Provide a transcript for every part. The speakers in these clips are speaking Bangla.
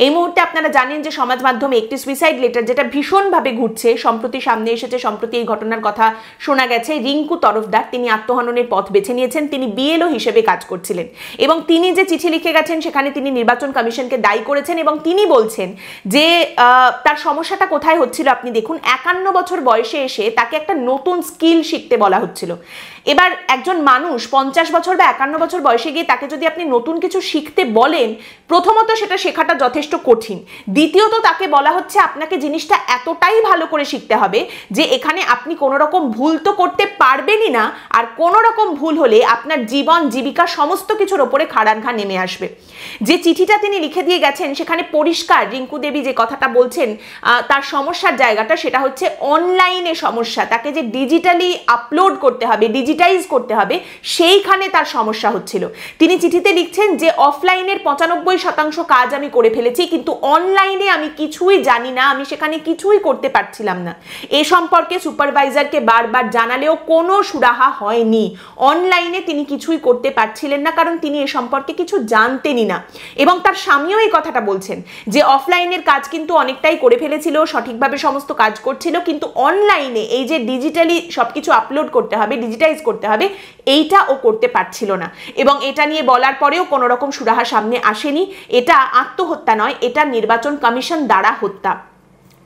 এই মুহূর্তে আপনারা জানেন যে সমাজ মাধ্যমে একটি সুইসাইড লেটার যেটা ভীষণভাবে ঘুরছে, সম্প্রতি সামনে এসেছে, সম্প্রতি এই ঘটনার কথা শোনা গেছে। রিঙ্কু তরফদার তিনি আত্মহননের পথ বেছে নিয়েছেন। তিনি বিএলও হিসেবে কাজ করছিলেন এবং তিনি যে চিঠি লিখে গেছেন সেখানে তিনি নির্বাচন কমিশনকে দায়ী করেছেন এবং তিনি বলছেন যে তার সমস্যাটা কোথায় হচ্ছিল আপনি দেখুন। 51 বছর বয়সে এসে তাকে একটা নতুন স্কিল শিখতে বলা হচ্ছিল। এবার একজন মানুষ 50 বছর বা 51 বছর বয়সে গিয়ে তাকে যদি আপনি নতুন কিছু শিখতে বলেন, প্রথমত সেটা শেখাটা যথেষ্ট কঠিন, দ্বিতীয়ত তাকে বলা হচ্ছে আপনাকে জিনিসটা এতটাই ভালো করে শিখতে হবে যে এখানে আপনি কোনো রকম ভুল তো করতে পারবেনই না, আর কোনো রকম ভুল হলে আপনার জীবন জীবিকা সমস্ত কিছুর ওপরে খাড়ার ঘা নেমে আসবে। যে চিঠিটা তিনি লিখে দিয়ে গেছেন সেখানে পরিষ্কার রিঙ্কু দেবী যে কথাটা বলছেন তার সমস্যার জায়গাটা সেটা হচ্ছে অনলাইনে সমস্যা। তাকে যে ডিজিটালি আপলোড করতে হবে, ডিজিটাইজ করতে হবে, সেইখানে তার সমস্যা হচ্ছিল। তিনি চিঠিতে লিখছেন যে অফলাইনের 95% কাজ আমি করে ফেলেছি, কিন্তু অনলাইনে আমি কিছুই জানি না, আমি সেখানে কিছুই করতে পারছিলাম না। এ সম্পর্কে সুপারভাইজারকে বারবার জানালেও কোনো সুরাহা হয়নি। অনলাইনে তিনি কিছুই করতে পারছিলেন না কারণ তিনি এ সম্পর্কে কিছু জানতেনই না। এবং তার স্বামীও এই কথাটা বলছেন যে অফলাইনের কাজ কিন্তু অনেকটাই করে ফেলেছিল, সঠিকভাবে সমস্ত কাজ করছিল, কিন্তু অনলাইনে এই যে ডিজিটালি সবকিছু আপলোড করতে হবে, ডিজিটাইজ করতে হবে, এইটা ও করতে পারছিল না। এবং এটা নিয়ে বলার পরেও কোনো রকম সুরাহা সামনে আসেনি। এটা আত্মহত্যা নয়, এটা নির্বাচন কমিশন দ্বারা হত্যা।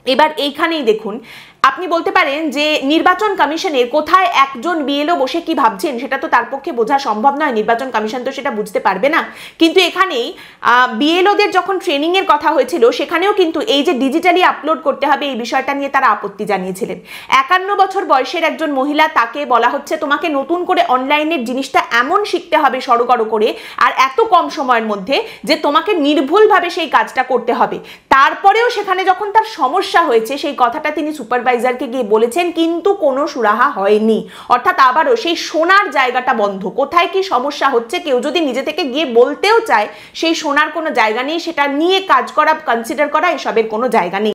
এবার এইখানেই দেখুন, আপনি বলতে পারেন যে নির্বাচন কমিশনের কোথায় একজন বিএলও বসে কি ভাবছেন সেটা তো তার পক্ষে বোঝা সম্ভব নয়, নির্বাচন কমিশন তো সেটা বুঝতে পারবে না। কিন্তু এখানেই বিএলওদের যখন ট্রেনিং এর কথা হয়েছিল সেখানেও কিন্তু এই যে ডিজিটালি আপলোড করতে হবে এই বিষয়টা নিয়ে তারা আপত্তি জানিয়েছিলেন। 51 বছর বয়সের একজন মহিলা, তাকে বলা হচ্ছে তোমাকে নতুন করে অনলাইনের জিনিসটা এমন শিখতে হবে সড়গড় করে আর এত কম সময়ের মধ্যে যে তোমাকে নির্ভুলভাবে সেই কাজটা করতে হবে। তারপরেও সেখানে যখন তার সমস্যা হয়েছে সেই কথাটা তিনি সুপারভাইজারকে গিয়ে বলেছেন, কিন্তু কোনো সুরাহা হয়নি। অর্থাৎ আবারও সেই শোনার জায়গাটা বন্ধ। কোথায় কি সমস্যা হচ্ছে কেউ যদি নিজে থেকে গিয়ে বলতেও চায়, সেই শোনার কোনো জায়গা নেই, সেটা নিয়ে কাজ করা, কনসিডার করা, এসবের কোনো জায়গা নেই।